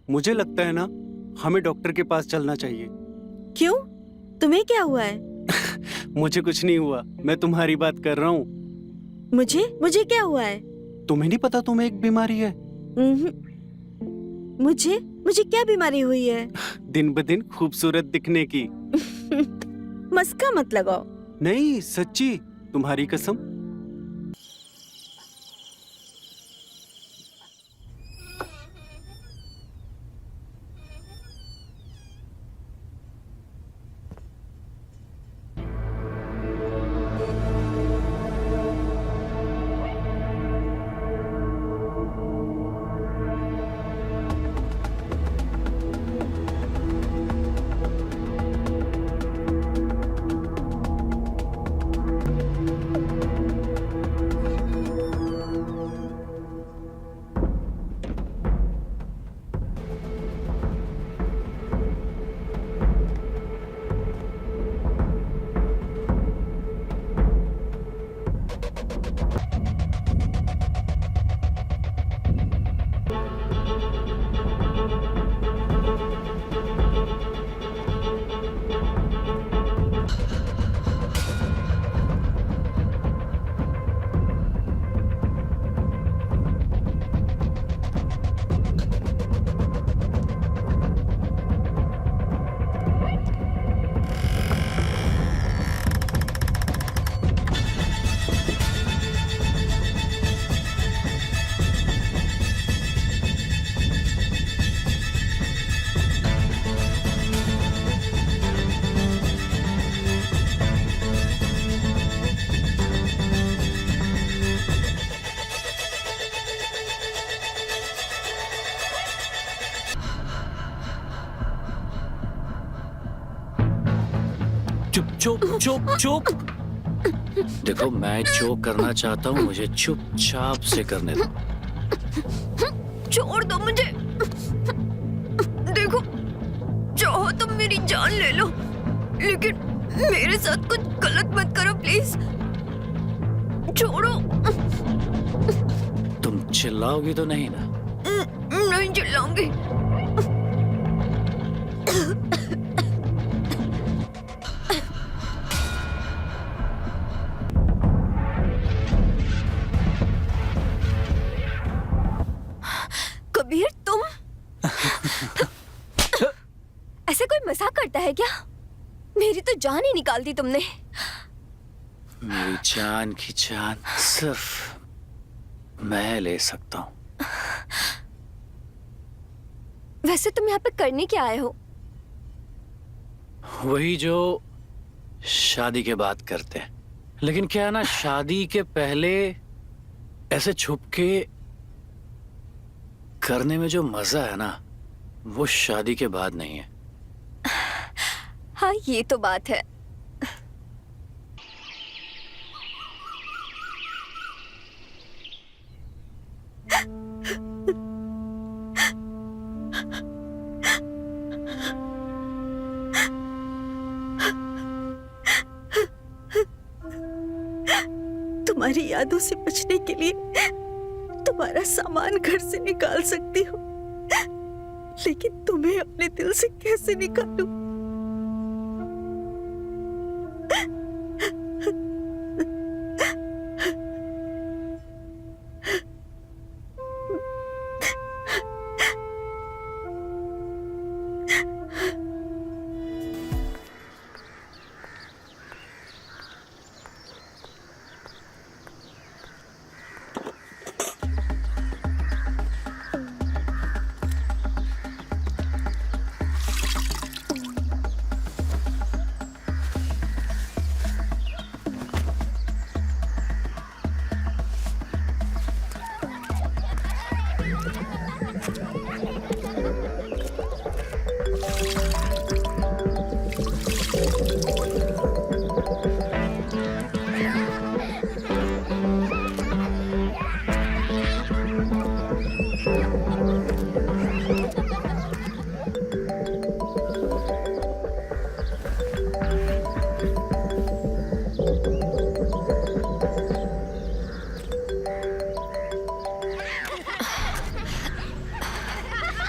मुझे लगता है ना, हमें डॉक्टर के पास चलना चाहिए। क्यों? तुम्हें क्या हुआ है? मुझे कुछ नहीं हुआ, मैं तुम्हारी बात कर रहा हूँ। मुझे क्या हुआ है? तुम्हें नहीं पता तुम्हें एक बीमारी है? मुझे क्या बीमारी हुई है? दिन ब दिन खूबसूरत दिखने की। मस्का मत लगाओ। नहीं, सच्ची, तुम्हारी कसम। चुप चुप चुप चुप। देखो, मैं जो करना चाहता हूँ मुझे चुपचाप से करने दो। छोड़ दो मुझे। देखो, चाहो तो मेरी जान ले लो, लेकिन मेरे साथ कुछ गलत मत करो प्लीज। छोड़ो। तुम चिल्लाओगी तो नहीं ना? नहीं चिल्लाऊंगी। कबीर, तुम ऐसे कोई मजाक करता है क्या? मेरी तो जान ही निकाल दी तुमने। मेरी जान की जान सिर्फ मैं ले सकता हूँ। वैसे तुम यहाँ पे करने क्या आए हो? वही जो शादी के बाद करते हैं, लेकिन क्या है ना, शादी के पहले ऐसे छुप के करने में जो मजा है ना, वो शादी के बाद नहीं है। हाँ, ये तो बात है। तुम्हारी यादों से बचने के लिए तुम्हारा सामान घर से निकाल सकती हूँ, लेकिन तुम्हें अपने दिल से कैसे निकालूं?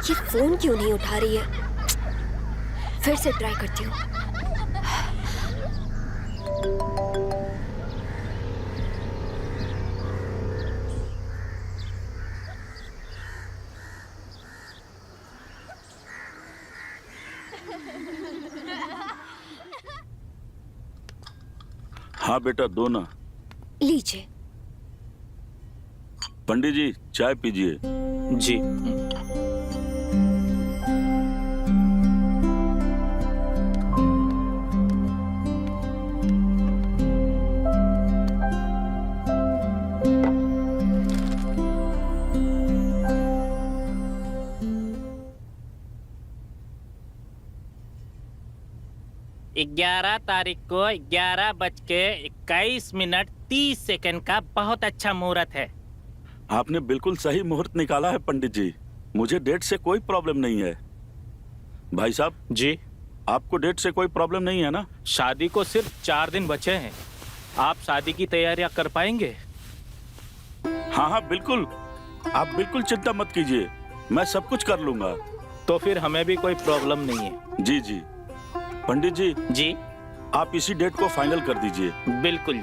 ये फोन क्यों नहीं उठा रही है? फिर से ट्राई करती हूँ। हाँ बेटा, दो ना। लीजिए। पंडित जी, चाय पीजिए। जी। ग्यारह तारीख को 11:21:30 का बहुत अच्छा मुहूर्त है। आपने बिल्कुल सही मुहूर्त निकाला है पंडित जी। मुझे डेट से कोई प्रॉब्लम नहीं है। भाई साहब जी, आपको डेट से कोई प्रॉब्लम नहीं है ना? शादी को सिर्फ 4 दिन बचे हैं। आप शादी की तैयारियां कर पाएंगे? हाँ हाँ बिल्कुल, आप बिल्कुल चिंता मत कीजिए, मैं सब कुछ कर लूंगा। तो फिर हमें भी कोई प्रॉब्लम नहीं है। जी जी। पंडित जी, जी आप इसी डेट को फाइनल कर दीजिए। बिल्कुल।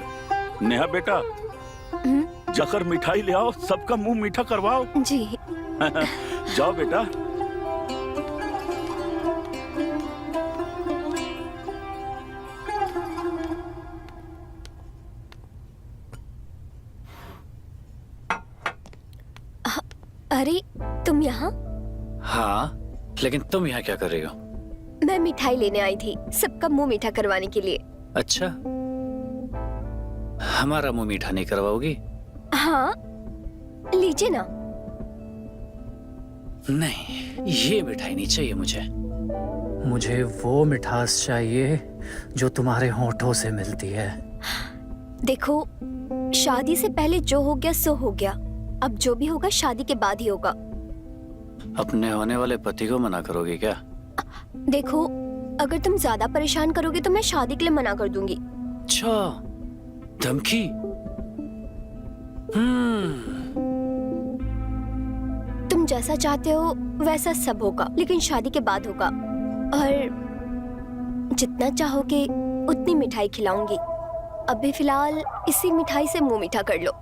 नेहा बेटा, जाकर मिठाई ले आओ, सबका मुंह मीठा करवाओ। जी। जाओ बेटा। अरे तुम यहाँ? हाँ, लेकिन तुम यहाँ क्या कर रही हो? मैं मिठाई लेने आई थी, सबका मुंह मीठा करवाने के लिए। अच्छा, हमारा मुंह मीठा नहीं करवाओगी? हाँ, लीजिए ना। नहीं, ये मिठाई नहीं चाहिए मुझे। मुझे वो मिठास चाहिए जो तुम्हारे होठों से मिलती है। देखो, शादी से पहले जो हो गया सो हो गया। अब जो भी होगा शादी के बाद ही होगा। अपने होने वाले पति को मना करोगी क्या? देखो, अगर तुम ज्यादा परेशान करोगे तो मैं शादी के लिए मना कर दूंगी। अच्छा, धमकी? तुम जैसा चाहते हो वैसा सब होगा, लेकिन शादी के बाद होगा। और जितना चाहोगे उतनी मिठाई खिलाऊंगी। अभी फिलहाल इसी मिठाई से मुंह मीठा कर लो।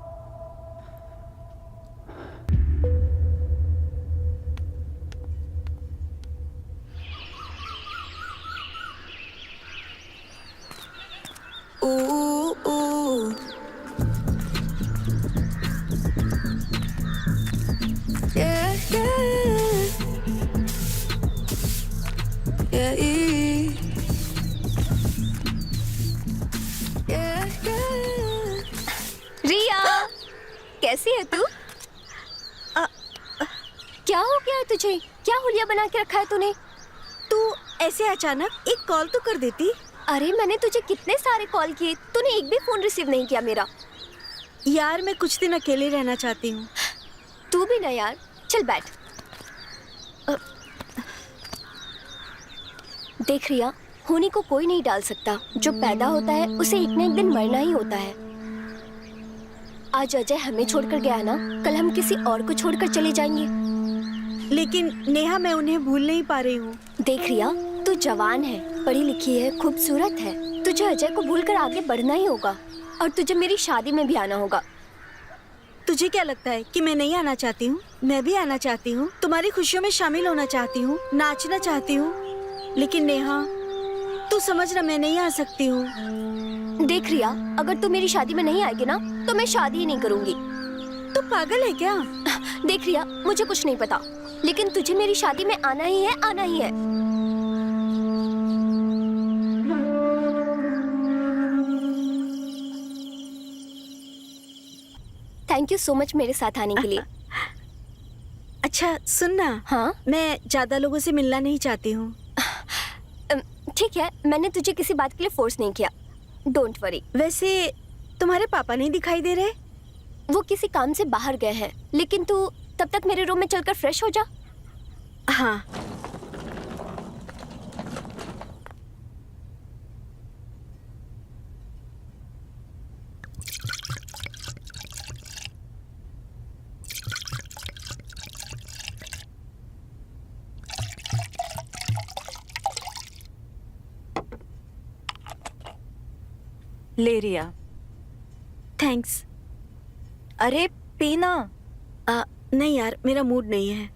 रिया, कैसी है तू? क्या हो गया है तुझे? क्या हुलिया बना के रखा है तूने? तू ऐसे अचानक एक कॉल तो कर देती। अरे मैंने तुझे कितने सारे कॉल किए, तूने एक भी फोन रिसीव नहीं किया मेरा। यार मैं कुछ दिन अकेले रहना चाहती हूँ। तू भी ना यार, चल बैठ। देख रिया, होने को कोई नहीं डाल सकता। जो पैदा होता है उसे एक न एक दिन मरना ही होता है। आज अजय हमें छोड़कर गया ना, कल हम किसी और को छोड़कर चले जाएंगे। लेकिन नेहा, मैं उन्हें भूल नहीं पा रही हूँ। देख रिया, तू जवान है, पढ़ी लिखी है, खूबसूरत है। तुझे अजय को भूलकर आगे बढ़ना ही होगा और तुझे मेरी शादी में भी आना होगा। तुझे क्या लगता है कि मैं नहीं आना चाहती हूँ? मैं भी आना चाहती हूँ, तुम्हारी खुशियों में शामिल होना चाहती हूँ, नाचना चाहती हूँ। लेकिन नेहा, तू समझना, मैं नहीं आ सकती हूँ। देख रिया, अगर तू मेरी शादी में नहीं आएगी ना तो मैं शादी ही नहीं करूंगी। तू पागल है क्या? देख रिया, मुझे कुछ नहीं पता, लेकिन तुझे मेरी शादी में आना ही है, आना ही है। थैंक यू सो मच मेरे साथ आने के लिए। अच्छा सुन ना। हाँ? मैं ज्यादा लोगों से मिलना नहीं चाहती हूँ। ठीक है, मैंने तुझे किसी बात के लिए फोर्स नहीं किया। Don't worry. वैसे तुम्हारे पापा नहीं दिखाई दे रहे? वो किसी काम से बाहर गए हैं, लेकिन तू तब तक मेरे रूम में चलकर फ्रेश हो जा। हाँ। ले रिया। थैंक्स। अरे पीना। नहीं यार, मेरा मूड नहीं है।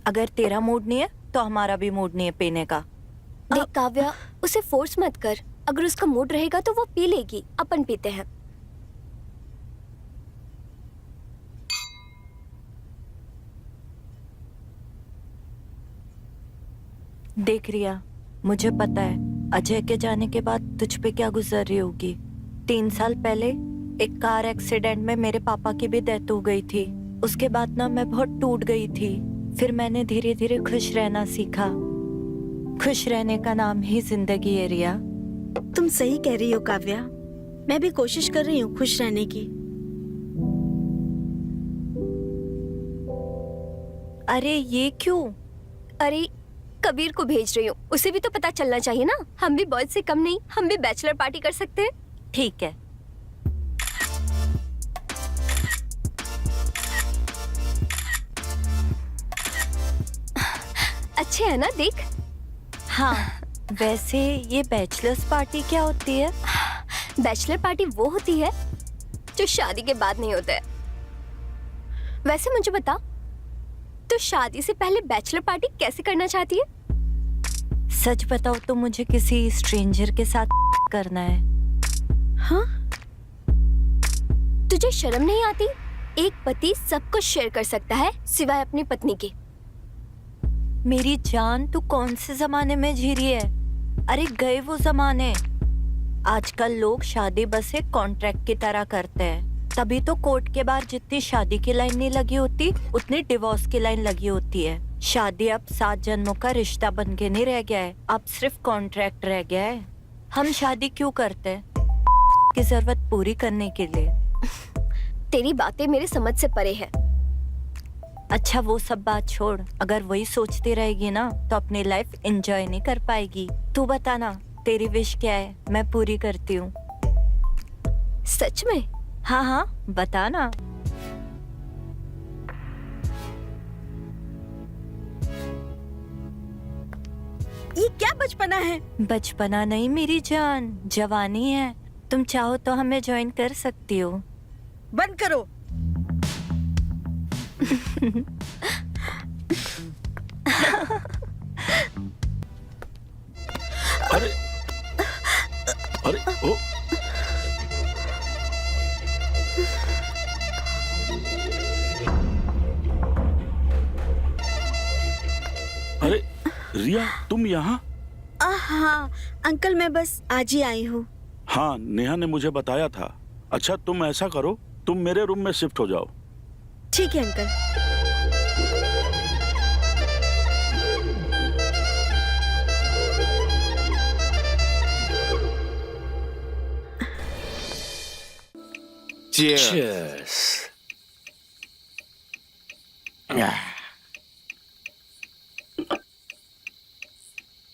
अगर तेरा मूड नहीं है तो हमारा भी मूड नहीं है पीने का। देख काव्या, उसे फोर्स मत कर। अगर उसका मूड रहेगा तो वो पी लेगी। अपन पीते हैं। देख रिया, मुझे पता है अजय के जाने के बाद तुझ पे क्या गुजर रही होगी। 3 साल पहले एक कार एक्सीडेंट में मेरे पापा की भी डेथ हो गई थी। उसके बाद ना मैं बहुत टूट गई थी। फिर मैंने धीरे धीरे खुश रहना सीखा। खुश रहने का नाम ही जिंदगी है रिया। तुम सही कह रही हो काव्या। मैं भी कोशिश कर रही हूँ खुश रहने की। अरे ये क्यों? अरे कबीर को भेज रही हूँ, उसे भी तो पता चलना चाहिए ना। हम भी बॉयज से कम नहीं, हम भी बैचलर पार्टी कर सकते हैं। ठीक है। अच्छे है ना, देख। हाँ, वैसे ये बैचलर्स पार्टी क्या होती है? बैचलर पार्टी वो होती है जो शादी के बाद नहीं होता है। वैसे मुझे बता, तो शादी से पहले बैचलर पार्टी कैसे करना चाहती है? सच बताओ तो मुझे किसी स्ट्रेंजर के साथ करना है। हाँ? तुझे शर्म नहीं आती? एक पति सब कुछ शेयर कर सकता है सिवाय अपनी पत्नी के। मेरी जान, तू कौन से जमाने में जी रही है? अरे गए वो जमाने। आजकल लोग शादी बस एक कॉन्ट्रैक्ट की तरह करते हैं। तभी तो कोर्ट के बाहर जितनी शादी की लाइन नहीं लगी होती, उतनी डिवोर्स की लाइन लगी होती है। शादी अब 7 जन्मों का रिश्ता बन के नहीं रह गया है, अब सिर्फ कॉन्ट्रैक्ट रह गया है। हम शादी क्यों करते हैं? की जरूरत पूरी करने के लिए। तेरी बातें मेरे समझ से परे है। अच्छा वो सब बात छोड़, अगर वही सोचती रहेगी ना तो अपनी लाइफ एंजॉय नहीं कर पाएगी। तू बताना, तेरी विश क्या है? मैं पूरी करती हूँ। सच में? हाँ हाँ बता ना। ये क्या बचपना है? बचपना नहीं मेरी जान, जवानी है। तुम चाहो तो हमें ज्वाइन कर सकती हो। बंद करो। अरे अरे ओ अरे रिया, तुम यहाँ? हाँ अंकल, मैं बस आज ही आई हूँ। हाँ, नेहा ने मुझे बताया था। अच्छा तुम ऐसा करो, तुम मेरे रूम में शिफ्ट हो जाओ। ठीक है अंकल। Cheers.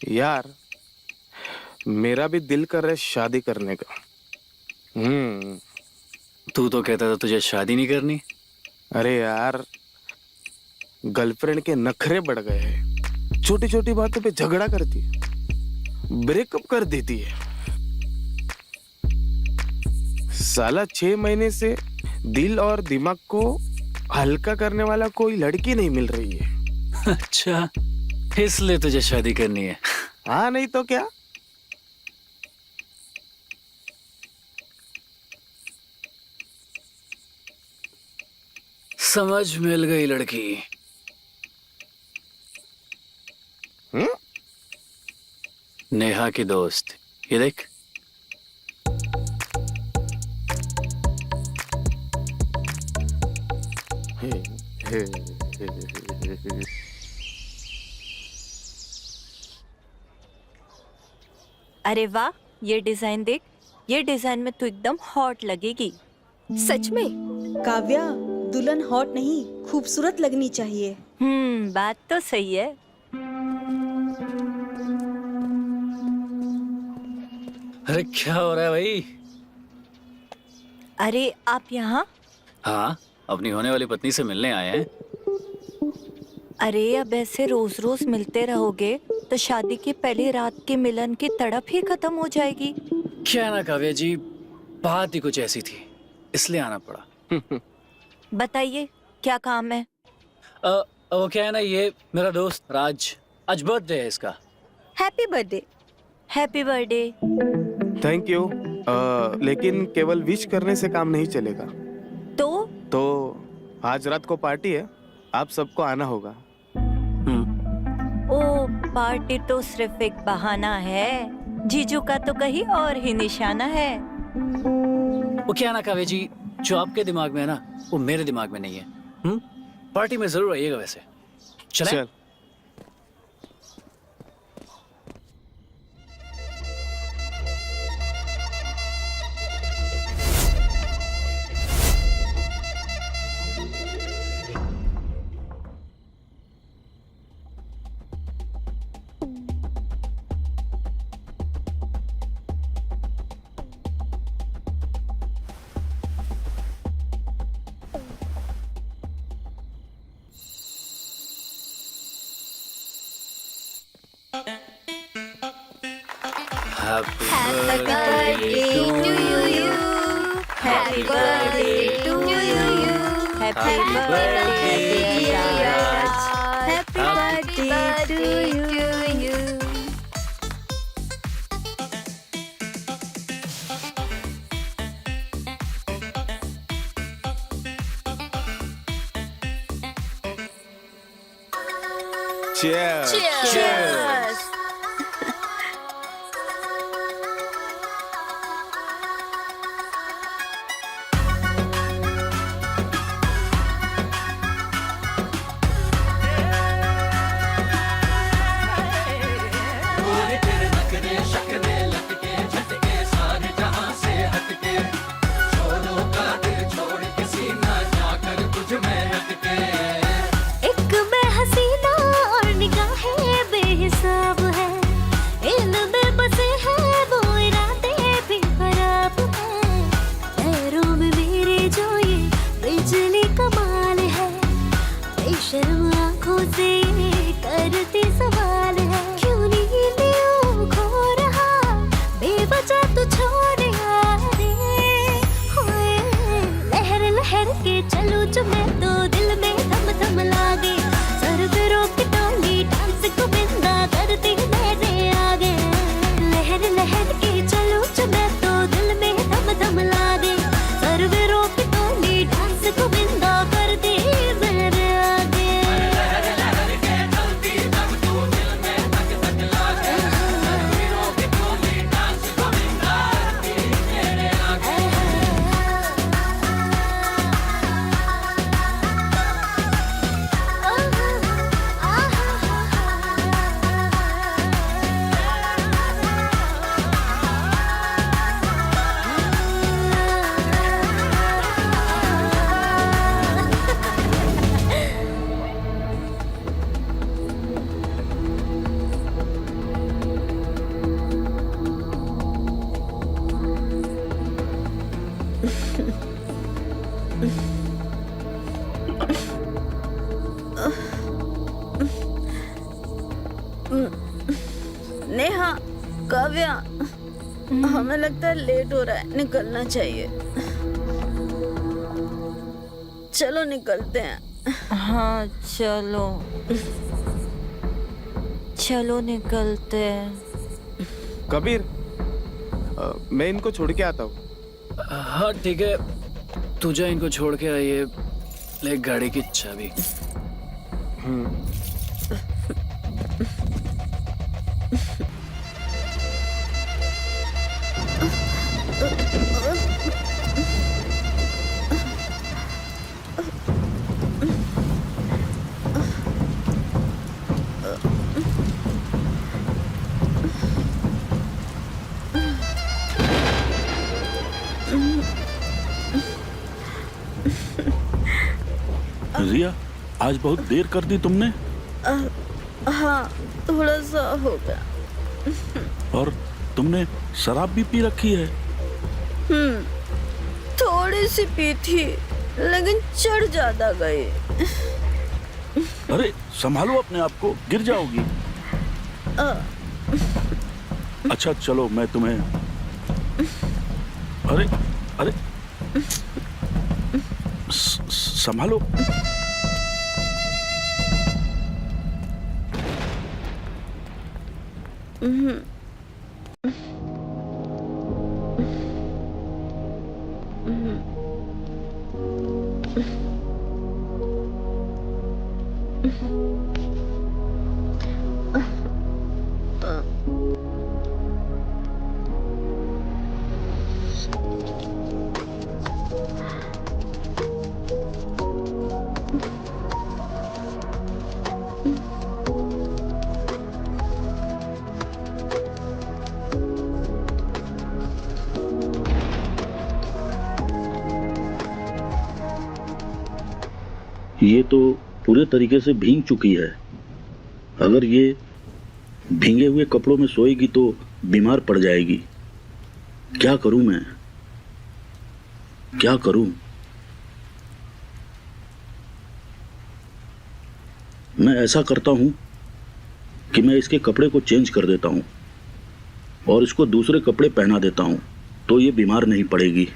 यार, मेरा भी दिल कर रहा है शादी करने का। तू तो कहता था तुझे शादी नहीं करनी। अरे यार, गर्लफ्रेंड के नखरे बढ़ गए हैं। छोटी छोटी बातों पे झगड़ा करती है, ब्रेकअप कर देती है। साला 6 महीने से दिल और दिमाग को हल्का करने वाला कोई लड़की नहीं मिल रही है। अच्छा, इसलिए तुझे शादी करनी है? हाँ, नहीं तो क्या। समझ मिल गई लड़की। नेहा की दोस्त, ये देख। अरे वाह, ये डिजाइन देख। ये डिजाइन में तू एकदम हॉट लगेगी। सच में? काव्या, दुल्हन हॉट नहीं खूबसूरत लगनी चाहिए। बात तो सही है। अरे क्या हो रहा है भाई? अरे आप यहाँ? हाँ, अपनी होने वाली पत्नी से मिलने आए हैं। अरे अब ऐसे रोज रोज मिलते रहोगे तो शादी की पहली रात के मिलन की तड़प ही खत्म हो जाएगी। क्या ना काव्या जी, बात ही कुछ ऐसी थी, इसलिए आना पड़ा। बताइए क्या काम है? वो क्या है ना, ये मेरा दोस्त राज, आज बर्थडे है इसका। Happy birthday. Happy birthday. Thank you. लेकिन केवल विश करने से काम नहीं चलेगा। तो आज रात को पार्टी है, आप सबको आना होगा। ओ, पार्टी तो सिर्फ एक बहाना है, जीजू का तो कहीं और ही निशाना है। वो क्या है ना कावे जी, जो आपके दिमाग में है ना, वो मेरे दिमाग में नहीं है। पार्टी में जरूर आइएगा वैसे। चलें? चल। Happy Happy birthday to you. Happy birthday to you. Happy birthday dear Raj. Happy birthday to you. Cheers. Cheers. एक मैं हसीना और निगाहें बेहिसाब है, इनमें बसे हैं वो इरादे भी खराब है। पैरों में मेरे जो ये बिजली कमाल है, बेशर्म आंखों से ये करती सवाल है। क्यों नींद यूं खो रहा, बेवजह तू छोड़ यारे। होए लहर लहर के चलूं जो मैं तो दिल में थम थम लागे। सर पे रोक टोली डांस को बिंदा करती मेरे आगे। लहर लहर के चलूं जो मैं तो दिल में थम थम लागे। सर पे रोक टोली डांस को बिंदा करती मेरे आगे। नेहा, काव्या, हमें लगता है लेट हो रहा है, निकलना चाहिए। चलो निकलते हैं। हाँ चलो, चलो निकलते हैं। कबीर, मैं इनको छोड़ के आता हूँ। हाँ ठीक है, तू जा इनको छोड़ के आइए, ले गाड़ी की चाबी। रिया, आज बहुत देर कर दी तुमने। हाँ, थोड़ा सा हो गया। और तुमने शराब भी पी रखी है। थोड़ी सी पी थी, लेकिन चढ़ ज्यादा गई। अरे संभालो अपने आप को, गिर जाओगी। अच्छा चलो, मैं तुम्हें अरे अरे संभालो। ये तो पूरे तरीके से भीग चुकी है। अगर ये भीगे हुए कपड़ों में सोएगी तो बीमार पड़ जाएगी। क्या करूं मैं, क्या करूं? मैं ऐसा करता हूं कि मैं इसके कपड़े को चेंज कर देता हूं और इसको दूसरे कपड़े पहना देता हूं, तो ये बीमार नहीं पड़ेगी।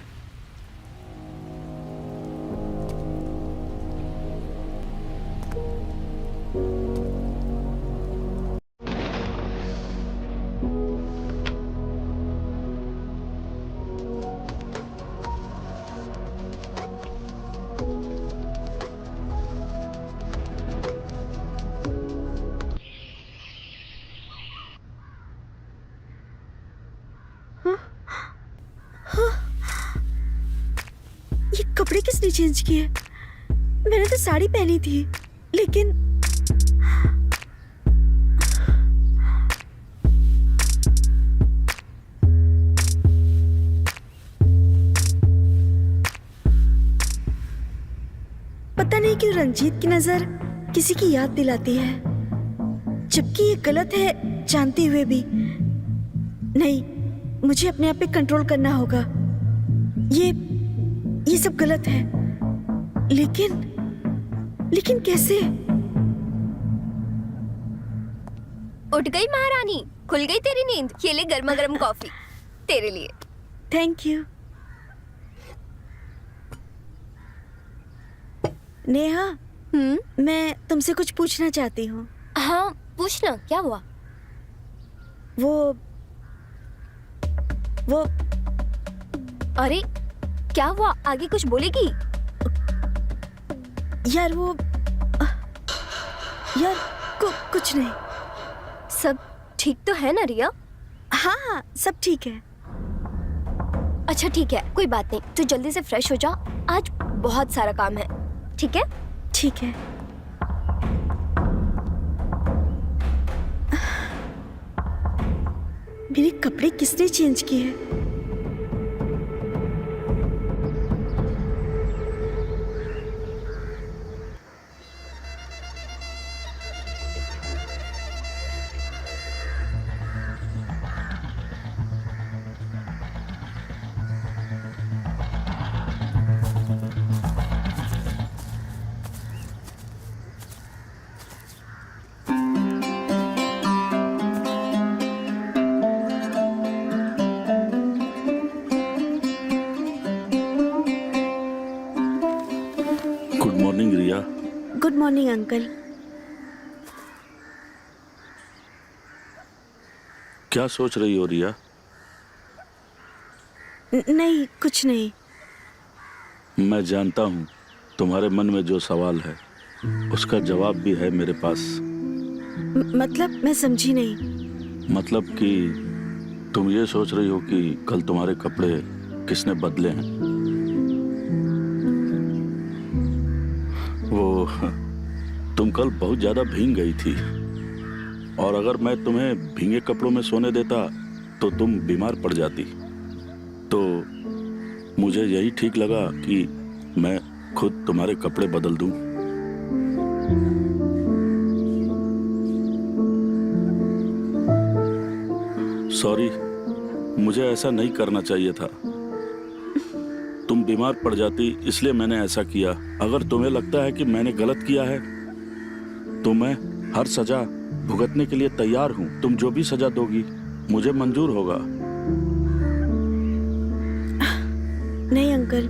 ये कपड़े किसने चेंज किए? मैंने तो साड़ी पहनी थी, लेकिन पता नहीं क्यों रंजीत की नजर किसी की याद दिलाती है, जबकि ये गलत है जानते हुए भी। नहीं, मुझे अपने आप पे कंट्रोल करना होगा। ये सब गलत है, लेकिन कैसे? उठ गई महारानी, खुल गई तेरी नींद। ये ले गर्मा गर्म कॉफी तेरे लिए। Thank you. नेहा, मैं तुमसे कुछ पूछना चाहती हूँ। हाँ पूछना, क्या हुआ? वो अरे क्या हुआ? आगे कुछ बोलेगी? यार कुछ नहीं। सब ठीक तो है ना रिया? हाँ, सब ठीक है। अच्छा ठीक है, कोई बात नहीं। तू जल्दी से फ्रेश हो जा, आज बहुत सारा काम है। ठीक है? ठीक है। मेरे कपड़े किसने चेंज किए? Good morning Riya. Good morning uncle. क्या सोच रही हो रिया? नहीं, कुछ नहीं। मैं जानता हूँ तुम्हारे मन में जो सवाल है उसका जवाब भी है मेरे पास। मतलब मैं समझी नहीं। मतलब कि तुम ये सोच रही हो कि कल तुम्हारे कपड़े किसने बदले हैं। वो तुम कल बहुत ज्यादा भीग गई थी और अगर मैं तुम्हें भीगे कपड़ों में सोने देता तो तुम बीमार पड़ जाती। तो मुझे यही ठीक लगा कि मैं खुद तुम्हारे कपड़े बदल दूं। सॉरी, मुझे ऐसा नहीं करना चाहिए था। तुम बीमार पड़ जाती इसलिए मैंने ऐसा किया। अगर तुम्हें लगता है कि मैंने गलत किया है तो मैं हर सजा भुगतने के लिए तैयार हूं। तुम जो भी सजा दोगी मुझे मंजूर होगा। नहीं अंकल,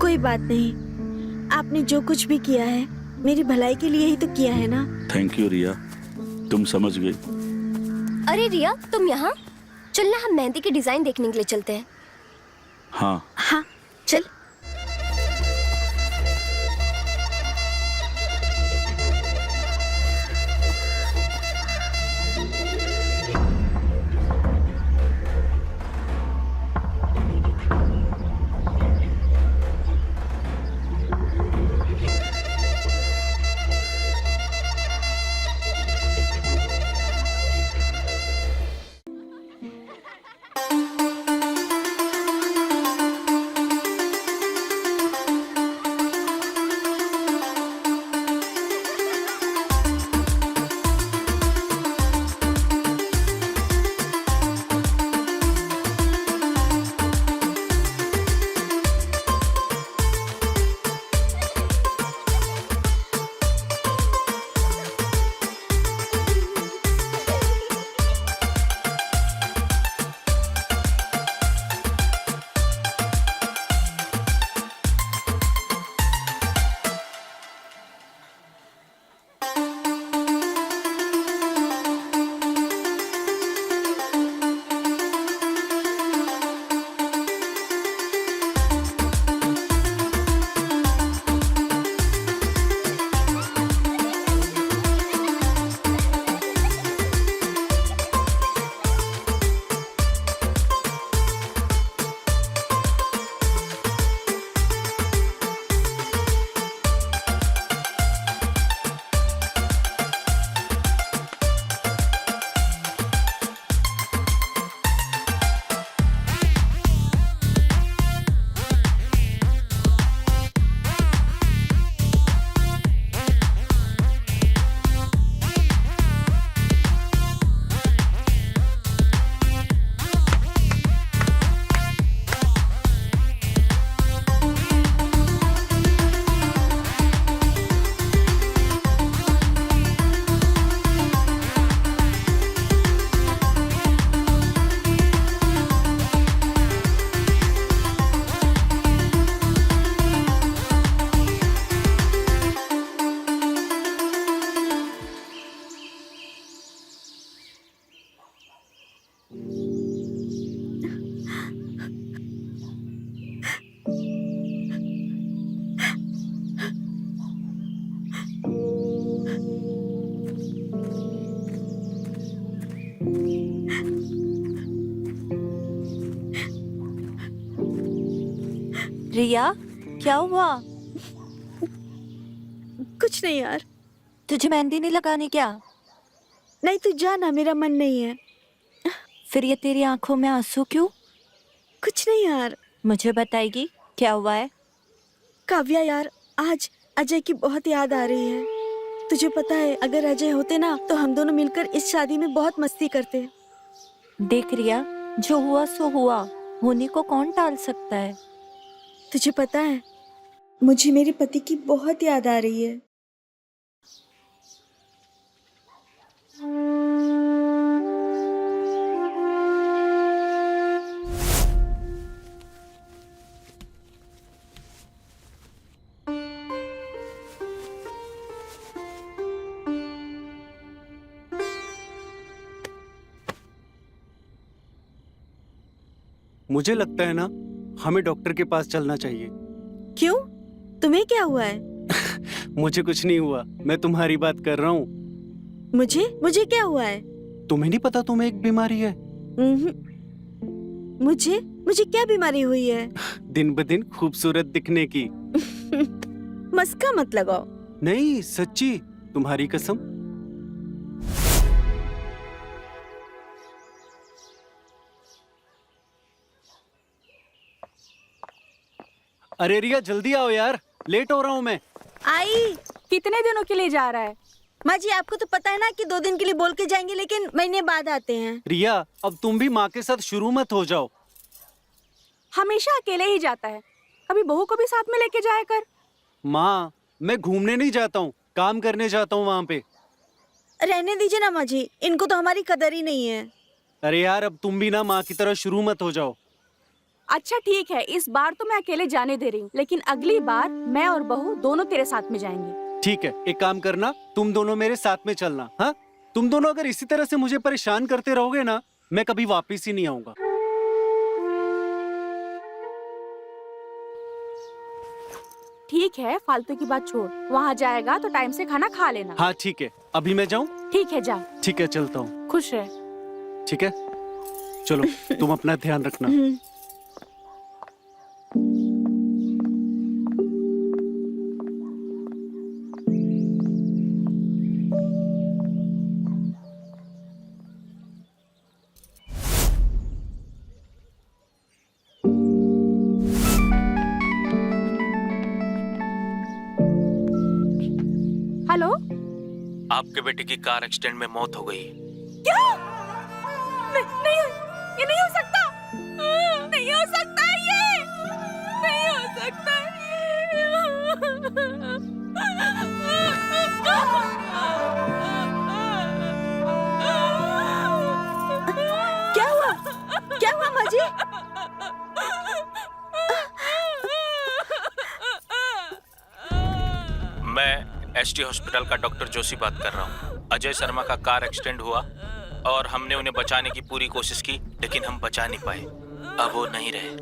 कोई बात नहीं। आपने जो कुछ भी किया है मेरी भलाई के लिए ही तो किया है ना। थैंक यू रिया, तुम समझ गई। अरे रिया, तुम यहाँ? चल ना, हम मेहंदी की डिजाइन देखने के लिए चलते हैं। हाँ हाँ चल। रिया, क्या हुआ? कुछ नहीं यार। तुझे मेहंदी नहीं लगानी क्या? नहीं तू जा ना, मेरा मन नहीं है। फिर ये तेरी आंखों में आंसू क्यों? कुछ नहीं यार। मुझे बताएगी क्या हुआ है? काव्या यार, आज अजय की बहुत याद आ रही है। तुझे पता है अगर अजय होते ना तो हम दोनों मिलकर इस शादी में बहुत मस्ती करते। देख रिया, जो हुआ सो हुआ, होने को कौन टाल सकता है? तुझे पता है मुझे मेरे पति की बहुत याद आ रही है। मुझे लगता है ना हमें डॉक्टर के पास चलना चाहिए। क्यों? तुम्हें क्या हुआ है? मुझे कुछ नहीं हुआ, मैं तुम्हारी बात कर रहा हूँ। मुझे क्या हुआ है? तुम्हें नहीं पता तुम्हें एक बीमारी है? मुझे क्या बीमारी हुई है? दिन ब दिन खूबसूरत दिखने की। मस्का मत लगाओ। नहीं सच्ची, तुम्हारी कसम। अरे रिया जल्दी आओ यार, लेट हो रहा हूँ मैं। आई, कितने दिनों के लिए जा रहा है? माँ जी आपको तो पता है ना कि 2 दिन के लिए बोल के जाएंगे लेकिन महीने बाद आते हैं। रिया अब तुम भी माँ के साथ शुरू मत हो जाओ। हमेशा अकेले ही जाता है, कभी बहू को भी साथ में लेके जाया कर। माँ मैं घूमने नहीं जाता हूँ, काम करने जाता हूँ वहाँ पे। रहने दीजिए ना माँ जी, इनको तो हमारी कदर ही नहीं है। अरे यार अब तुम भी ना माँ की तरह शुरू मत हो जाओ। अच्छा ठीक है, इस बार तो मैं अकेले जाने दे रही हूँ, लेकिन अगली बार मैं और बहू दोनों तेरे साथ में जाएंगे। ठीक है, एक काम करना, तुम दोनों मेरे साथ में चलना। हाँ, तुम दोनों अगर इसी तरह से मुझे परेशान करते रहोगे ना, मैं कभी वापस ही नहीं आऊंगा। ठीक है, फालतू की बात छोड़, वहाँ जाएगा तो टाइम से खाना खा लेना। हाँ ठीक है, अभी मैं जाऊँ? ठीक है, जा। ठीक है, चलता हूँ। खुश रह। ठीक है, चलो, तुम अपना ध्यान रखना। हेलो, आपके बेटे की कार एक्सीडेंट में मौत हो गई। क्या? नहीं, ये नहीं हो सकता। नहीं हो सकता ये। नहीं हो सकता क्या हुआ? क्या हुआ माँ जी? मैं एसटी हॉस्पिटल का डॉक्टर जोशी बात कर रहा हूँ। अजय शर्मा का कार एक्सीडेंट हुआ और हमने उन्हें बचाने की पूरी कोशिश की, लेकिन हम बचा नहीं पाए। अब वो नहीं रहे।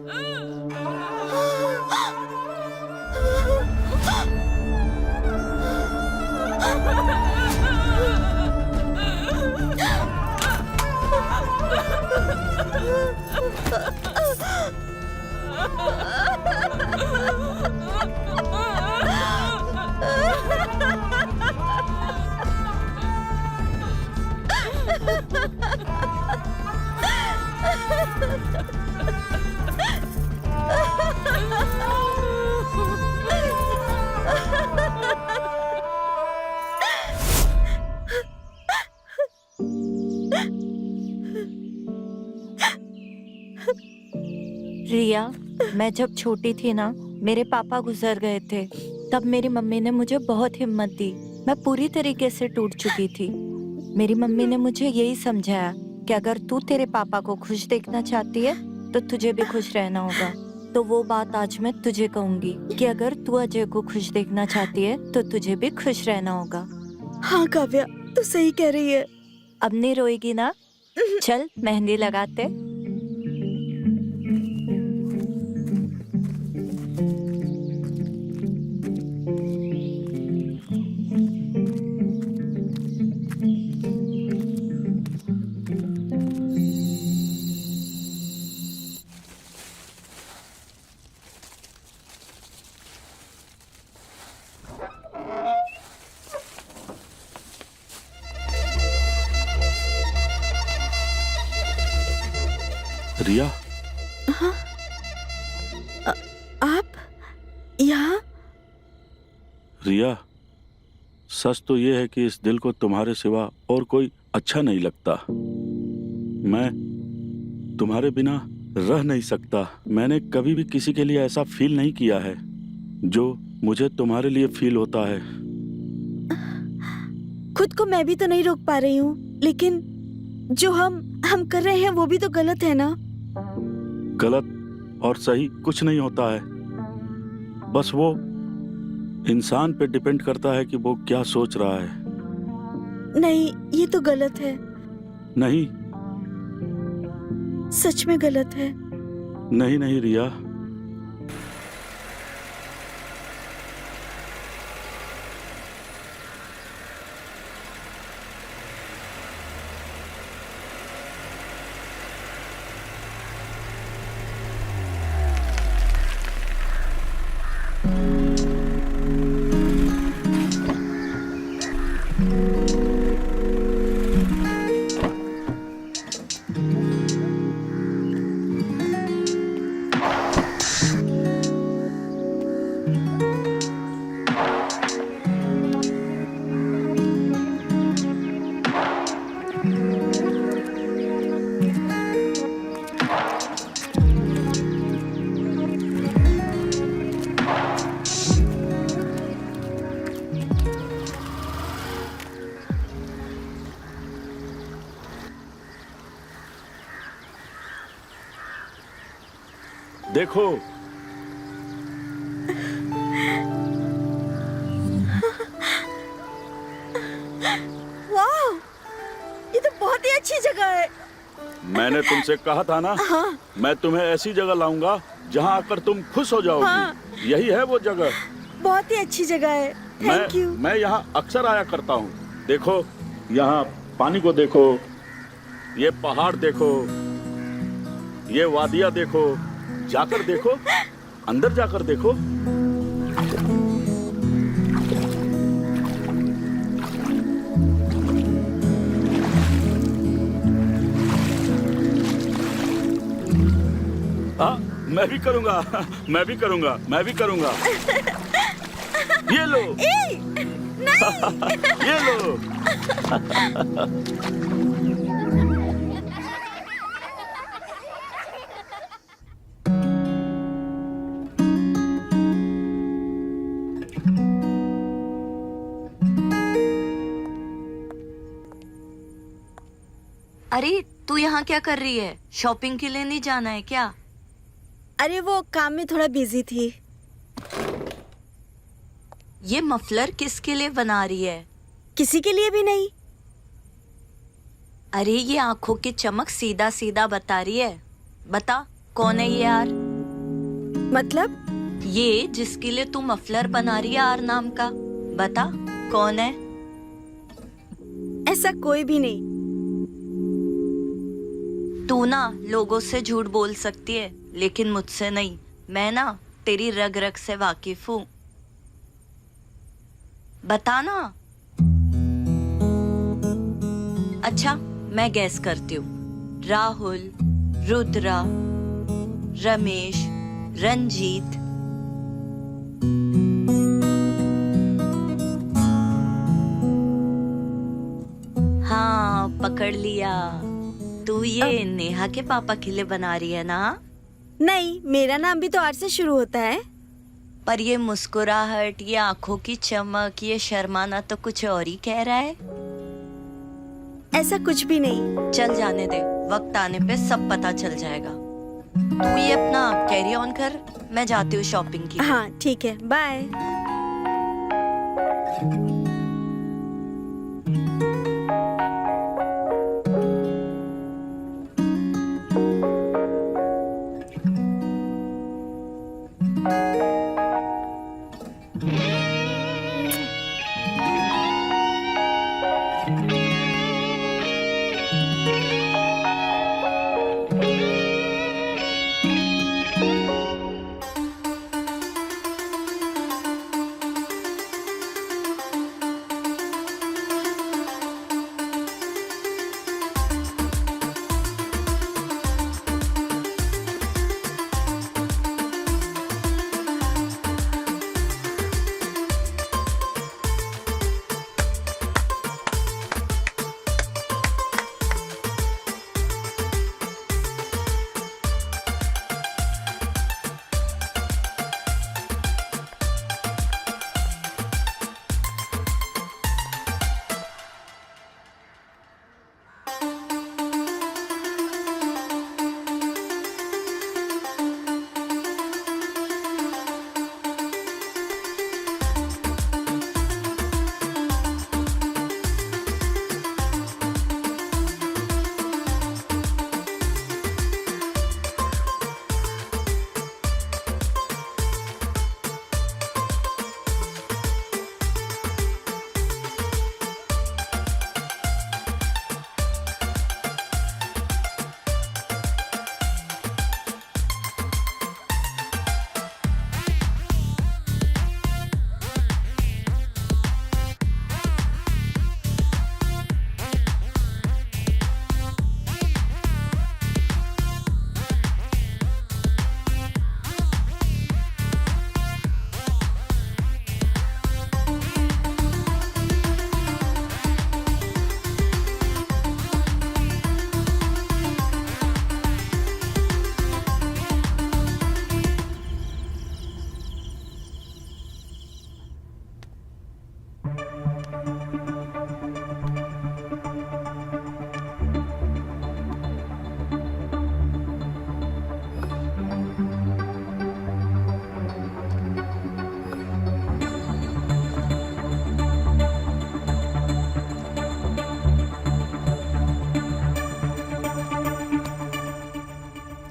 रिया, मैं जब छोटी थी ना, मेरे पापा गुजर गए थे। तब मेरी मम्मी ने मुझे बहुत हिम्मत दी। मैं पूरी तरीके से टूट चुकी थी। मेरी मम्मी ने मुझे यही समझाया कि अगर तू तेरे पापा को खुश देखना चाहती है तो तुझे भी खुश रहना होगा। तो वो बात आज मैं तुझे कहूंगी कि अगर तू अजय को खुश देखना चाहती है तो तुझे भी खुश रहना होगा। हाँ काव्या, तू सही कह रही है। अब नहीं रोएगी ना? चल मेहंदी लगाते। रिया, आप यहाँ? रिया, सच तो ये है कि इस दिल को तुम्हारे सिवा और कोई अच्छा नहीं लगता। मैं तुम्हारे बिना रह नहीं सकता। मैंने कभी भी किसी के लिए ऐसा फील नहीं किया है जो मुझे तुम्हारे लिए फील होता है। खुद को मैं भी तो नहीं रोक पा रही हूँ, लेकिन जो हम कर रहे हैं वो भी तो गलत है ना? गलत और सही कुछ नहीं होता है, बस वो इंसान पे डिपेंड करता है कि वो क्या सोच रहा है। नहीं, ये तो गलत है। नहीं, सच में गलत है। नहीं नहीं रिया, देखो। वाह, ये तो बहुत ही अच्छी जगह है। मैंने तुमसे कहा था ना, मैं तुम्हें ऐसी जगह लाऊंगा जहां आकर तुम खुश हो जाओगी। हाँ। यही है वो जगह। बहुत ही अच्छी जगह है। Thank you. मैं यहाँ अक्सर आया करता हूँ। देखो, यहाँ पानी को देखो, ये पहाड़ देखो, ये वादियाँ देखो, जाकर देखो, अंदर जाकर देखो। हाँ, मैं भी करूँगा, मैं भी करूँगा, मैं भी करूँगा। ये लो। ये लो। अरे तू यहाँ क्या कर रही है? शॉपिंग के लिए नहीं जाना है क्या? अरे वो काम में थोड़ा बिजी थी। ये मफलर किसके लिए बना रही है? किसी के लिए भी नहीं। अरे ये आंखों की चमक सीधा सीधा बता रही है। बता कौन है ये यार? मतलब? ये जिसके लिए तू मफलर बना रही है आर नाम का, बता कौन है? ऐसा कोई भी नहीं। तू ना लोगों से झूठ बोल सकती है, लेकिन मुझसे नहीं। मैं ना तेरी रग रग से वाकिफ हूँ। बता ना। अच्छा मैं गैस करती हूँ। राहुल, रुद्रा, रमेश, रंजीत। हाँ पकड़ लिया। तू ये नेहा के पापा के लिए बना रही है ना? नहीं, मेरा नाम भी तो आर से शुरू होता है। पर ये मुस्कुराहट, ये आंखों की चमक, ये शर्माना तो कुछ और ही कह रहा है। ऐसा कुछ भी नहीं। चल जाने दे, वक्त आने पे सब पता चल जाएगा। तू ये अपना कैरी ऑन कर, मैं जाती हूँ शॉपिंग की। हाँ ठीक है, बाय।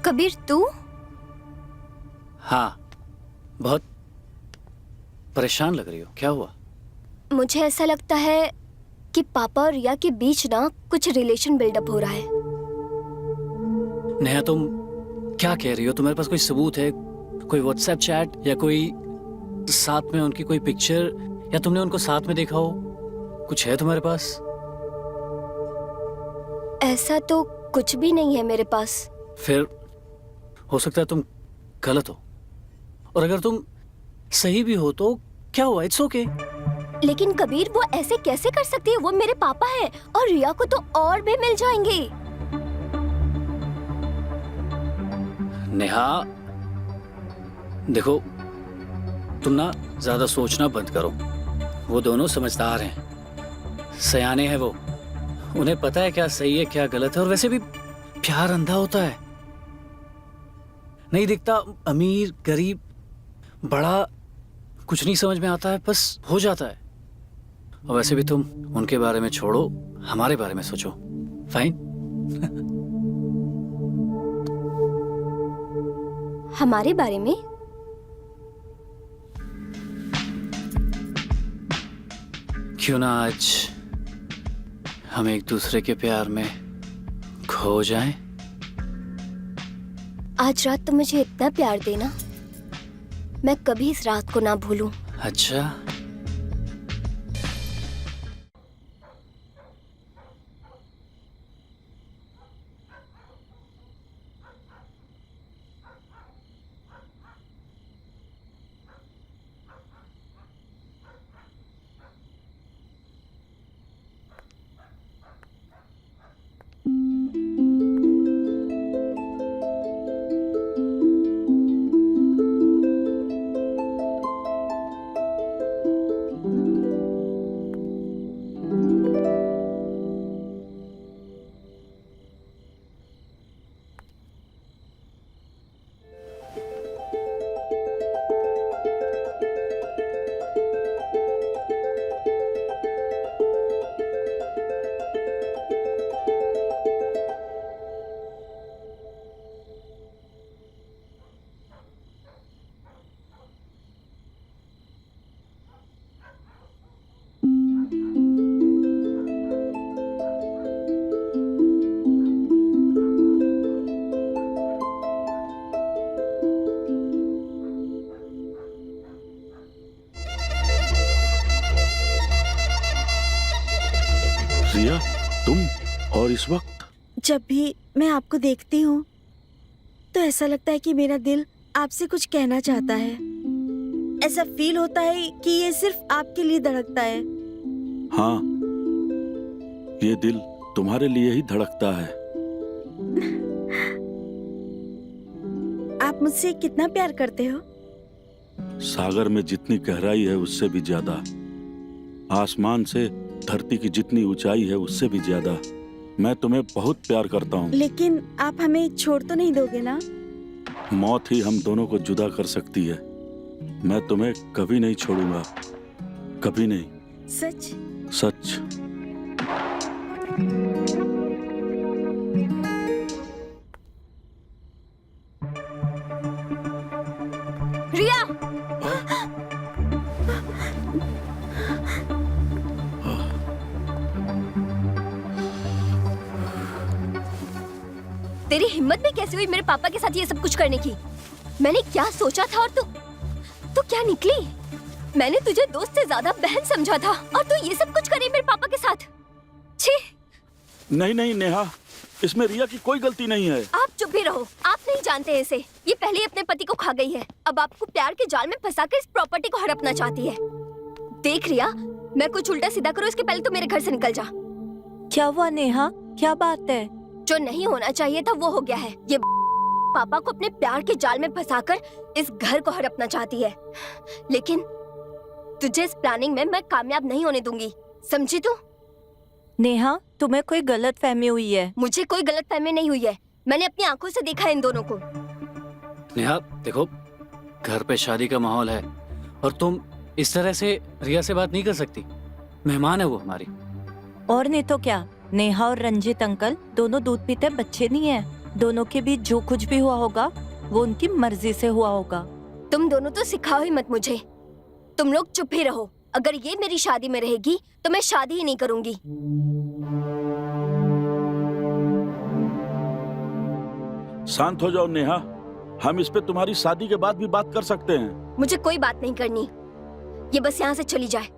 कबीर तू? हाँ, बहुत परेशान लग रही हो, क्या हुआ? मुझे ऐसा लगता है कि पापा और रिया के बीच ना कुछ रिलेशन बिल्डअप हो रहा है। नेहा तुम क्या कह रही हो? तुम्हारे पास कोई सबूत है? कोई व्हाट्सएप चैट या कोई साथ में उनकी कोई पिक्चर, या तुमने उनको साथ में देखा हो? कुछ है तुम्हारे पास? ऐसा तो कुछ भी नहीं है मेरे पास। फिर हो सकता है तुम गलत हो, और अगर तुम सही भी हो तो क्या हुआ? It's okay. लेकिन कबीर वो ऐसे कैसे कर सकती है? वो मेरे पापा हैं और रिया को तो और भी मिल जाएंगे। नेहा देखो, तुम ना ज्यादा सोचना बंद करो। वो दोनों समझदार हैं, सयाने हैं वो। उन्हें पता है क्या सही है क्या गलत है, और वैसे भी प्यार अंधा होता है, नहीं दिखता। अमीर गरीब बड़ा कुछ नहीं समझ में आता है, बस हो जाता है। और वैसे भी तुम उनके बारे में छोड़ो, हमारे बारे में सोचो। फाइन? हमारे बारे में? क्यों ना आज हम एक दूसरे के प्यार में खो जाएं? आज रात तुम मुझे इतना प्यार देना, मैं कभी इस रात को ना भूलूं। अच्छा, रिया, तुम और इस वक्त? जब भी मैं आपको देखती हूँ तो ऐसा लगता है कि मेरा दिल आपसे कुछ कहना चाहता है। ऐसा फील होता है कि ये सिर्फ आपके लिए धड़कता है। हाँ, ये दिल तुम्हारे लिए ही धड़कता है। आप मुझसे कितना प्यार करते हो? सागर में जितनी गहराई है उससे भी ज्यादा, आसमान से धरती की जितनी ऊंचाई है उससे भी ज्यादा। मैं तुम्हें बहुत प्यार करता हूँ। लेकिन आप हमें छोड़ तो नहीं दोगे ना? मौत ही हम दोनों को जुदा कर सकती है। मैं तुम्हें कभी नहीं छोड़ूंगा, कभी नहीं। सच? सच। रिया! तेरी हिम्मत भी कैसे हुई मेरे पापा के साथ ये सब कुछ करने की? मैंने क्या सोचा था और तू क्या निकली? मैंने तुझे दोस्त से ज्यादा बहन समझा था और तू ये सब कुछ करी मेरे पापा के साथ। छी! नहीं नहीं नेहा, इसमें रिया की कोई गलती नहीं है। आप चुप ही रहो, आप नहीं जानते इसे। ये पहले ही अपने पति को खा गई है, अब आपको प्यार के जाल में फंसाकर इस प्रॉपर्टी को हड़पना चाहती है। देख रिया, मैं कुछ उल्टा सीधा करूँ इसके पहले तो मेरे घर से निकल जा। क्या हुआ नेहा, क्या बात है? जो नहीं होना चाहिए था वो हो गया है। ये पापा को अपने प्यार के जाल में फंसाकर इस घर को हड़पना चाहती है, लेकिन तुझे इस प्लानिंग में मैं कामयाब नहीं होने दूंगी, समझी तू? नेहा, तुम्हें कोई गलत फहमी हुई है। मुझे कोई गलत फहमी नहीं हुई है, मैंने अपनी आंखों से देखा है इन दोनों को। नेहा देखो, घर पे शादी का माहौल है और तुम इस तरह से रिया से बात नहीं कर सकती। मेहमान है वो हमारी। और नहीं तो क्या, नेहा और रंजीत अंकल दोनों दूध पीते बच्चे नहीं है। दोनों के बीच जो कुछ भी हुआ होगा वो उनकी मर्जी से हुआ होगा। तुम दोनों तो सिखाओ ही मत मुझे। तुम लोग चुप ही रहो। अगर ये मेरी शादी में रहेगी तो मैं शादी ही नहीं करूंगी। शांत हो जाओ नेहा, हम इस पे तुम्हारी शादी के बाद भी बात कर सकते हैं। मुझे कोई बात नहीं करनी, ये बस यहाँ से चली जाए।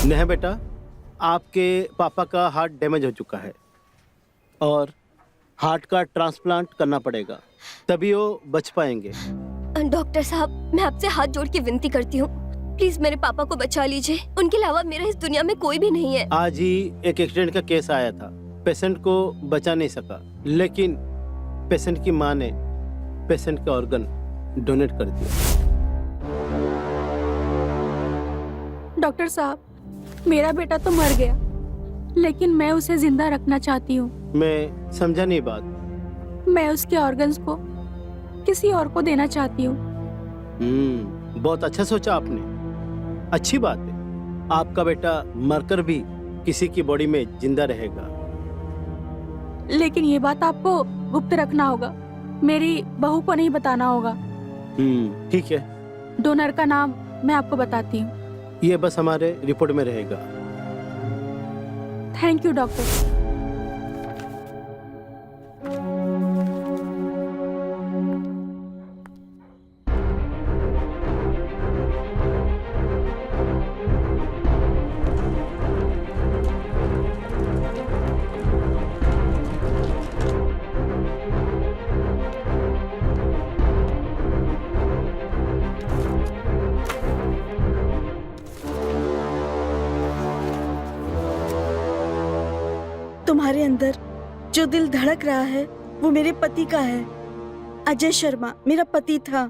नेहा बेटा, आपके पापा का हार्ट डैमेज हो चुका है और हार्ट का ट्रांसप्लांट करना पड़ेगा, तभी वो बच पाएंगे। डॉक्टर साहब, मैं आपसे हाथ जोड़ के विनती करती हूँ, प्लीज मेरे पापा को बचा लीजिए। उनके अलावा मेरा इस दुनिया में कोई भी नहीं है। आज ही एक एक्सीडेंट का केस आया था, पेशेंट को बचा नहीं सका, लेकिन पेशेंट की माँ ने पेशेंट का ऑर्गन डोनेट कर दिया। डॉक्टर साहब, मेरा बेटा तो मर गया, लेकिन मैं उसे जिंदा रखना चाहती हूँ। मैं समझा नहीं बात। मैं उसके ऑर्गन्स को किसी और को देना चाहती हूँ। बहुत अच्छा सोचा आपने, अच्छी बात है। आपका बेटा मरकर भी किसी की बॉडी में जिंदा रहेगा। लेकिन ये बात आपको गुप्त रखना होगा, मेरी बहू को नहीं बताना होगा। ठीक है, डोनर का नाम मैं आपको बताती हूँ। ये बस हमारे रिपोर्ट में रहेगा। Thank you doctor. तुम्हारे अंदर जो दिल धड़क रहा है वो मेरे पति का है। अजय शर्मा मेरा पति था।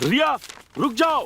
रिया, रुक जाओ।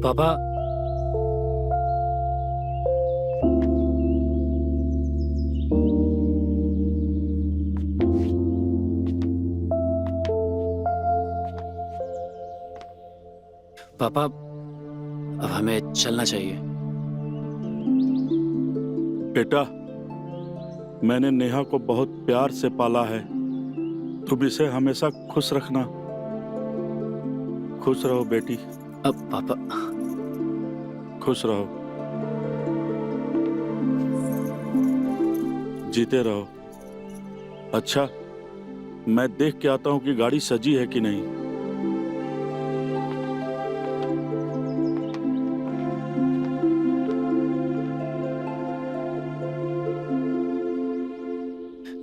पापा, पापा अब हमें चलना चाहिए। बेटा, मैंने नेहा को बहुत प्यार से पाला है, तुम इसे हमेशा खुश रखना। खुश रहो बेटी। अब पापा, खुश रहो, जीते रहो। अच्छा, मैं देख के आता हूं कि गाड़ी सजी है कि नहीं।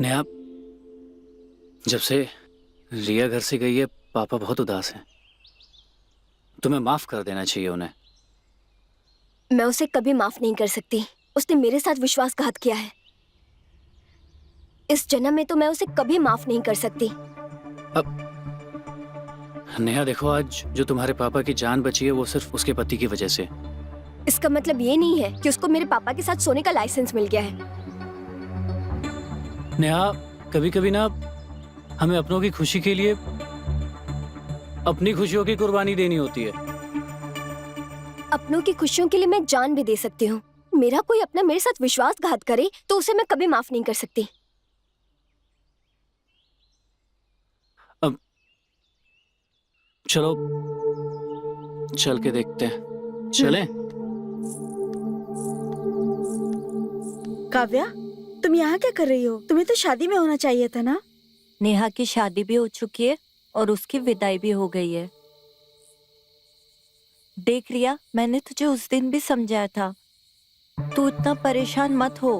नेहा, जब से रिया घर से गई है पापा बहुत उदास हैं। तुम्हें माफ कर देना चाहिए उन्हें। मैं उसे कभी माफ नहीं कर सकती। उसने मेरे साथ विश्वासघात किया है। इस जन्म में तो मैं उसे कभी माफ नहीं कर सकती। नेहा देखो, आज जो तुम्हारे पापा की जान बची है वो सिर्फ उसके पति की वजह से। इसका मतलब ये नहीं है कि उसको मेरे पापा के साथ सोने का लाइसेंस मिल गया है। नेहा, कभी कभी ना हमें अपनों की खुशी के लिए अपनी खुशियों की कुर्बानी देनी होती है। अपनों की खुशियों के लिए मैं जान भी दे सकती हूँ। मेरा कोई अपना मेरे साथ विश्वासघात करे तो उसे मैं कभी माफ नहीं कर सकती। अब चलो चल के देखते हैं। चलें? काव्या, तुम यहाँ क्या कर रही हो? तुम्हें तो शादी में होना चाहिए था ना। नेहा की शादी भी हो चुकी है और उसकी विदाई भी हो गई है। देख रिया, मैंने तुझे उस दिन भी समझाया था, तू इतना परेशान मत हो।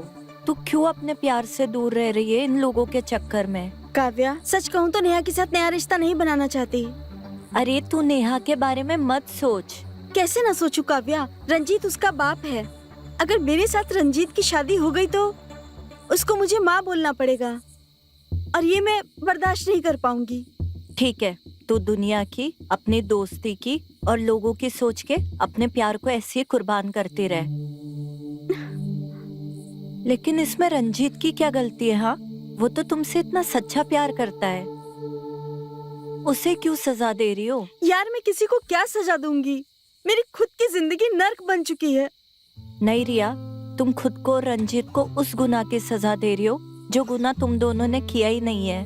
तू क्यों अपने प्यार से दूर रह रही है इन लोगों के चक्कर में? काव्या, सच कहूँ तो नेहा के साथ नया रिश्ता नहीं बनाना चाहती। अरे तू नेहा के बारे में मत सोच। कैसे ना सोचूं काव्या, रंजीत उसका बाप है। अगर मेरे साथ रंजीत की शादी हो गई तो उसको मुझे माँ बोलना पड़ेगा और ये मैं बर्दाश्त नहीं कर पाऊंगी। ठीक है, तू दुनिया की, अपनी दोस्ती की और लोगों की सोच के अपने प्यार को ऐसे ही कुर्बान करती रह। लेकिन इसमें रंजीत की क्या गलती है? हाँ, वो तो तुमसे इतना सच्चा प्यार करता है, उसे क्यों सजा दे रही हो? यार, मैं किसी को क्या सजा दूंगी? मेरी खुद की जिंदगी नर्क बन चुकी है। नहीं रिया, तुम खुद को और रंजीत को उस गुनाह की सजा दे रही हो जो गुनाह तुम दोनों ने किया ही नहीं है।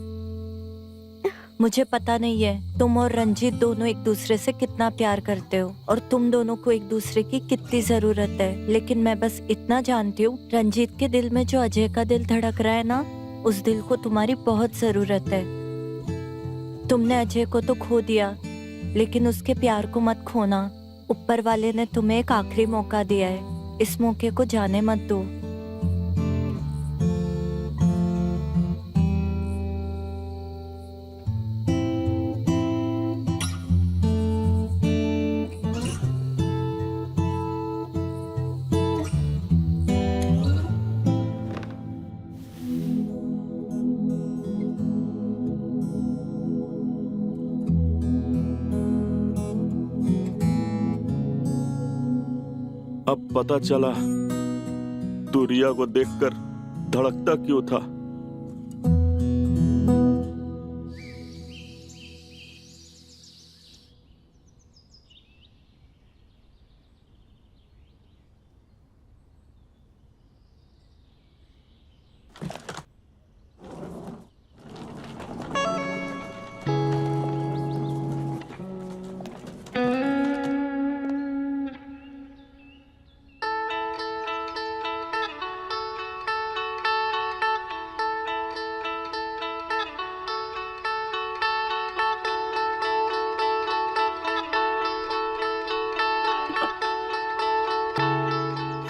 मुझे पता नहीं है तुम और रंजीत दोनों एक दूसरे से कितना प्यार करते हो और तुम दोनों को एक दूसरे की कितनी जरूरत है, लेकिन मैं बस इतना जानती हूँ, रंजीत के दिल में जो अजय का दिल धड़क रहा है ना, उस दिल को तुम्हारी बहुत जरूरत है। तुमने अजय को तो खो दिया, लेकिन उसके प्यार को मत खोना। ऊपर वाले ने तुम्हें एक आखिरी मौका दिया है, इस मौके को जाने मत दो। अब पता चला तू रिया को देखकर धड़कता क्यों था।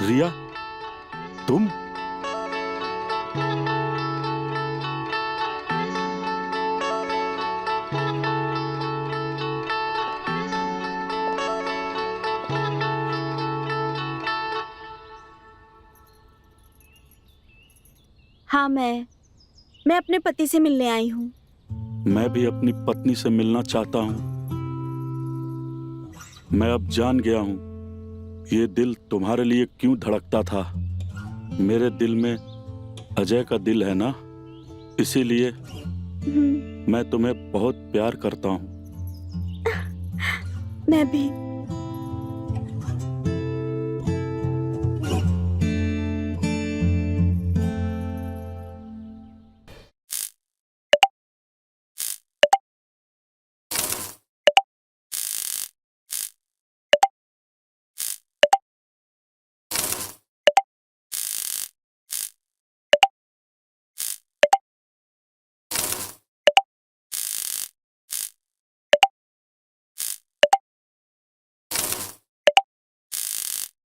रिया, तुम? हाँ, मैं अपने पति से मिलने आई हूँ। मैं भी अपनी पत्नी से मिलना चाहता हूँ। मैं अब जान गया हूँ ये दिल तुम्हारे लिए क्यों धड़कता था। मेरे दिल में अजय का दिल है ना, इसीलिए मैं तुम्हें बहुत प्यार करता हूँ। मैं भी।